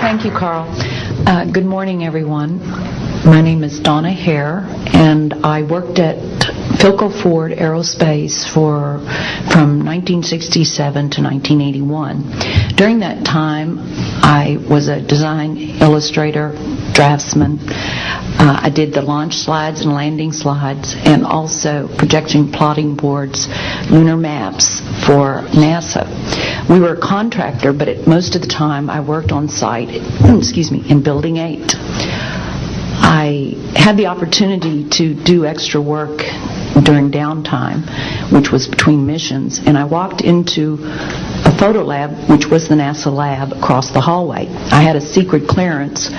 Thank you, Carl. Good morning, everyone. My name is Donna Hare, and I worked at Philco Ford Aerospace from 1967 to 1981. During that time, I was a design illustrator, draftsman. I did the launch slides and landing slides, and also projection plotting boards, lunar maps for NASA. We were a contractor, but most of the time I worked on site, in Building 8. I had the opportunity to do extra work during downtime, which was between missions, and I walked into a photo lab, which was the NASA lab, across the hallway. I had a secret clearance,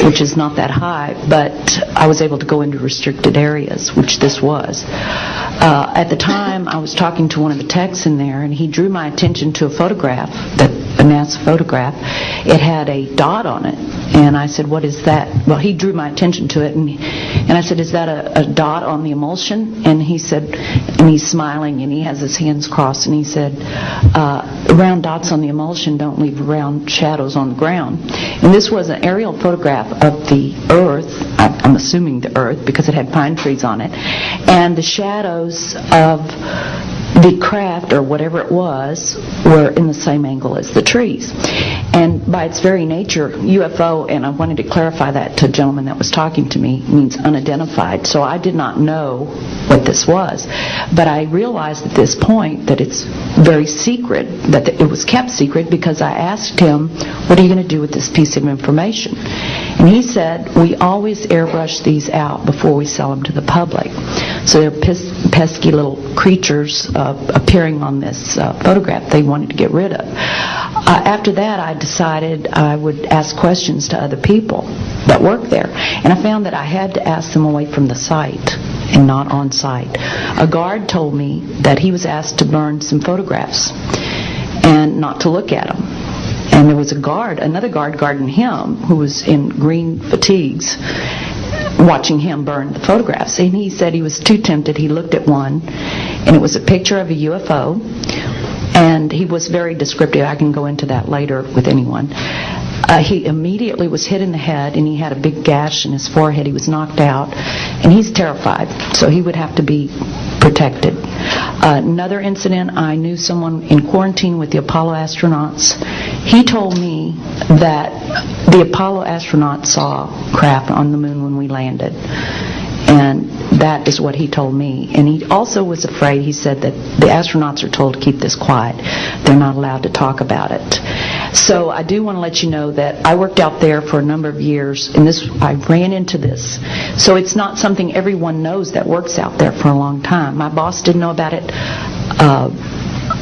which is not that high, but I was able to go into restricted areas, which this was. At the time, I was talking to one of the techs in there, and he drew my attention to a photograph, a NASA photograph. It had a dot on it, and I said, "What is that?" Well, he drew my attention to it, and I said, "Is that a dot on the emulsion?" And he said, and he's smiling, and he has his hands crossed, and he said, "Round dots on the emulsion don't leave round shadows on the ground." And this was an aerial photograph of the Earth, I'm assuming the Earth, because it had pine trees on it, and the shadows of the craft, or whatever it was, were in the same angle as the trees. And by its very nature, UFO, and I wanted to clarify that to a gentleman that was talking to me, means unidentified. So I did not know what this was. But I realized at this point that it's very secret, that it was kept secret, because I asked him, "What are you going to do with this piece of information?" And he said, "We always airbrush these out before we sell them to the public." So they're pesky little creatures appearing on this photograph they wanted to get rid of. After that, I decided I would ask questions to other people that work there. And I found that I had to ask them away from the site and not on site. A guard told me that he was asked to burn some photographs and not to look at them. And there was another guard guarding him, who was in green fatigues, watching him burn the photographs. And he said he was too tempted. He looked at one, and it was a picture of a UFO. And he was very descriptive. I can go into that later with anyone. He immediately was hit in the head, and he had a big gash in his forehead. He was knocked out, and he's terrified, so he would have to be protected. Another incident, I knew someone in quarantine with the Apollo astronauts. He told me that the Apollo astronauts saw craft on the moon when we landed. And that is what he told me. And he also was afraid. He said that the astronauts are told to keep this quiet. They're not allowed to talk about it. So I do want to let you know that I worked out there for a number of years, and I ran into this. So it's not something everyone knows that works out there for a long time. My boss didn't know about it.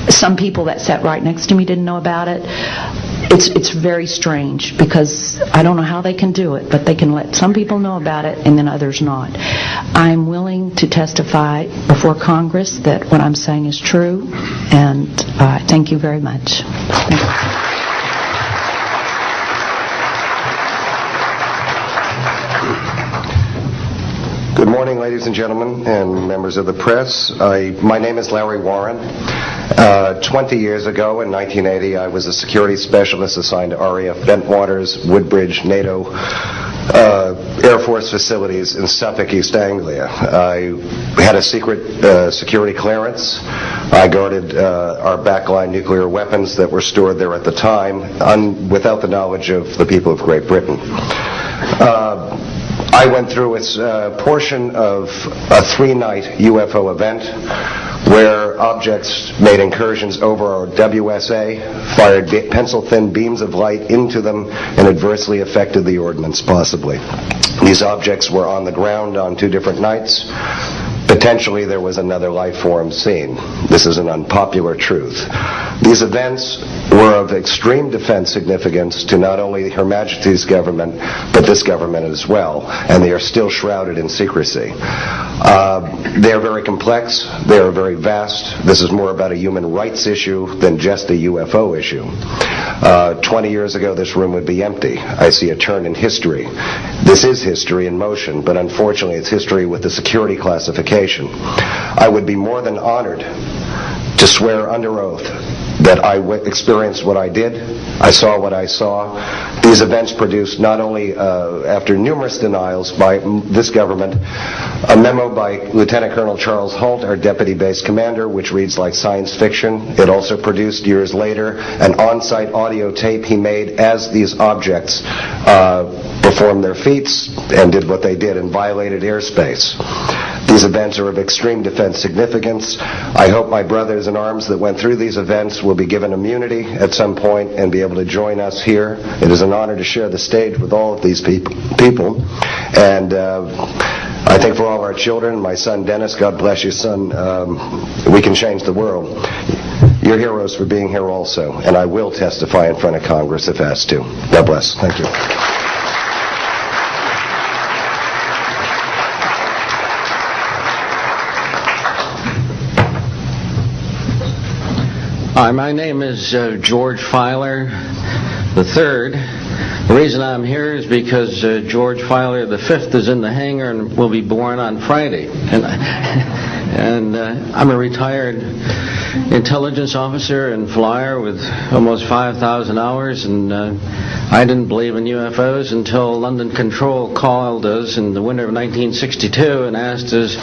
Some people that sat right next to me didn't know about it. It's very strange, because I don't know how they can do it, but they can let some people know about it and then others not. I'm willing to testify before Congress that what I'm saying is true, and thank you very much. Good morning, ladies and gentlemen, and members of the press. My name is Larry Warren. 20 years ago, in 1980, I was a security specialist assigned to RAF Bentwaters, Woodbridge, NATO Air Force facilities in Suffolk, East Anglia. I had a secret security clearance. I guarded our backline nuclear weapons that were stored there at the time, without the knowledge of the people of Great Britain. I went through a portion of a 3-night UFO event where objects made incursions over our WSA, fired pencil-thin beams of light into them, and adversely affected the ordnance, possibly. These objects were on the ground on 2 different nights. Potentially there was another life form seen. This is an unpopular truth. These events were of extreme defense significance to not only Her Majesty's government, but this government as well, and they are still shrouded in secrecy. They are very complex. They are very vast. This is more about a human rights issue than just a UFO issue. 20 years ago, this room would be empty. I see a turn in history. This is history in motion, but unfortunately it's history with the security classification. administration. I would be more than honored to swear under oath that I experienced what I did, I saw what I saw. These events produced not only, after numerous denials by this government, a memo by Lieutenant Colonel Charles Holt, our deputy base commander, which reads like science fiction. It also produced, years later, an on-site audio tape he made as these objects performed their feats and did what they did and violated airspace. These events are of extreme defense significance. I hope my brothers in arms that went through these events will be given immunity at some point and be able to join us here. It is an honor to share the stage with all of these people. And I think for all our children, my son Dennis, God bless you, son, we can change the world. You're heroes for being here also, and I will testify in front of Congress if asked to. God bless. Thank you. Hi, my name is George Filer III. The reason I'm here is because George Filer V is in the hangar and will be born on Friday. And I'm a retired intelligence officer and flyer with almost 5,000 hours, and I didn't believe in UFOs until London Control called us in the winter of 1962 and asked us,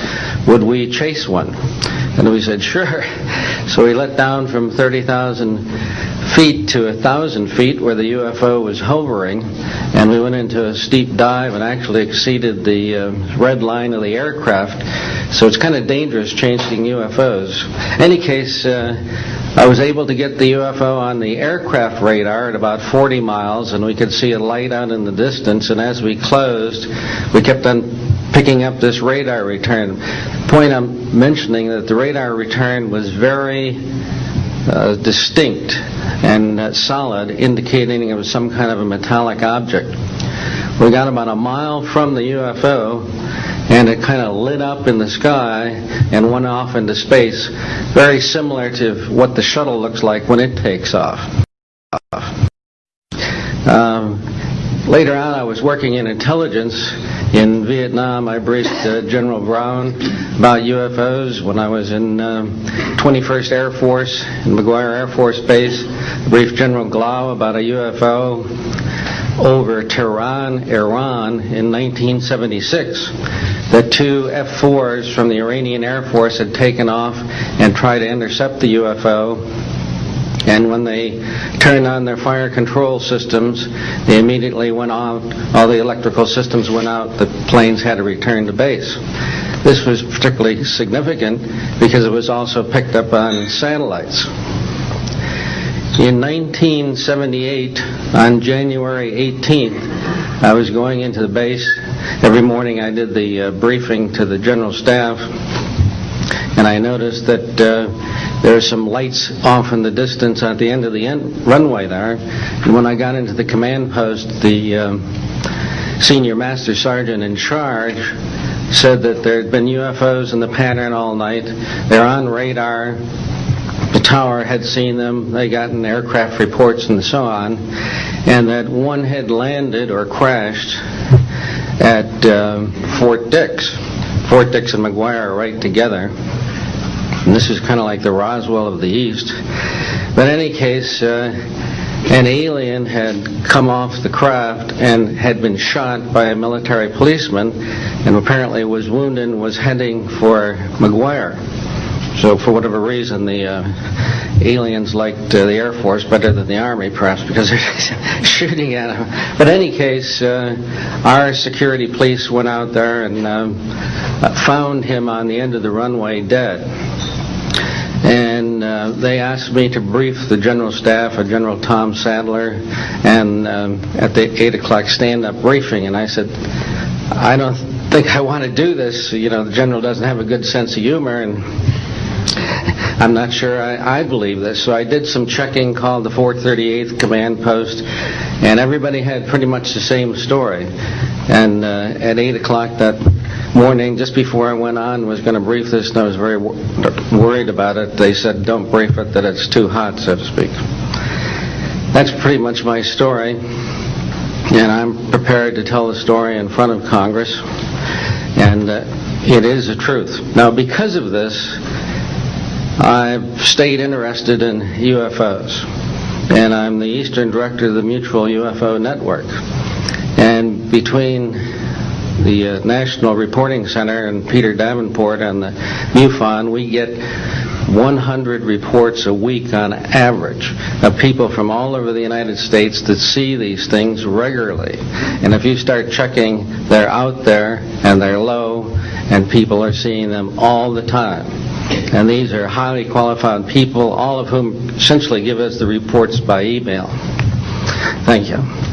would we chase one? And we said, sure. So we let down from 30,000 feet to 1,000 feet where the UFO was hovering, and we went into a steep dive and actually exceeded the red line of the aircraft. So it's kind of dangerous chasing UFOs. In any case, I was able to get the UFO on the aircraft radar at about 40 miles, and we could see a light out in the distance, and as we closed, we kept on picking up this radar return. The point I'm mentioning that the radar return was very distinct and solid, indicating it was some kind of a metallic object. We got about a mile from the UFO, and it kind of lit up in the sky and went off into space, very similar to what the shuttle looks like when it takes off. Later on, I was working in intelligence in Vietnam. I briefed General Brown about UFOs. When I was in 21st Air Force in McGuire Air Force Base, I briefed General Glau about a UFO over Tehran, Iran in 1976. The two F-4s from the Iranian Air Force had taken off and tried to intercept the UFO. And when they turned on their fire control systems, they immediately went off. All the electrical systems went out. The planes had to return to base. This was particularly significant because it was also picked up on satellites. In 1978, on January 18th, I was going into the base. Every morning I did the briefing to the general staff, and I noticed that there are some lights off in the distance at the end of the runway there. And when I got into the command post, the senior master sergeant in charge said that there had been UFOs in the pattern all night. They're on radar. The tower had seen them. They got in aircraft reports and so on. And that one had landed or crashed at Fort Dix. Fort Dix and McGuire are right together. And this is kind of like the Roswell of the East. But in any case, an alien had come off the craft and had been shot by a military policeman, and apparently was wounded and was heading for McGuire. So for whatever reason, the aliens liked the Air Force better than the Army, perhaps because they're shooting at them. But in any case, our security police went out there and found him on the end of the runway dead. And they asked me to brief the general staff, General Tom Sadler, and at the 8 o'clock stand-up briefing. And I said, I don't think I want to do this. You know, the general doesn't have a good sense of humor, and I'm not sure I believe this. So I did some checking, called the 438th command post, and everybody had pretty much the same story. And at 8 o'clock that morning, just before I went on, was going to brief this, and I was very worried about it. They said, don't brief it, that it's too hot, so to speak. That's pretty much my story, and I'm prepared to tell the story in front of Congress. And It is a truth. Now, because of this, I've stayed interested in UFOs, and I'm the Eastern Director of the Mutual UFO Network. And between the National Reporting Center and Peter Davenport and the MUFON, we get 100 reports a week on average of people from all over the United States that see these things regularly. And if you start checking, they're out there and they're low, and people are seeing them all the time. And these are highly qualified people, all of whom essentially give us the reports by email. Thank you.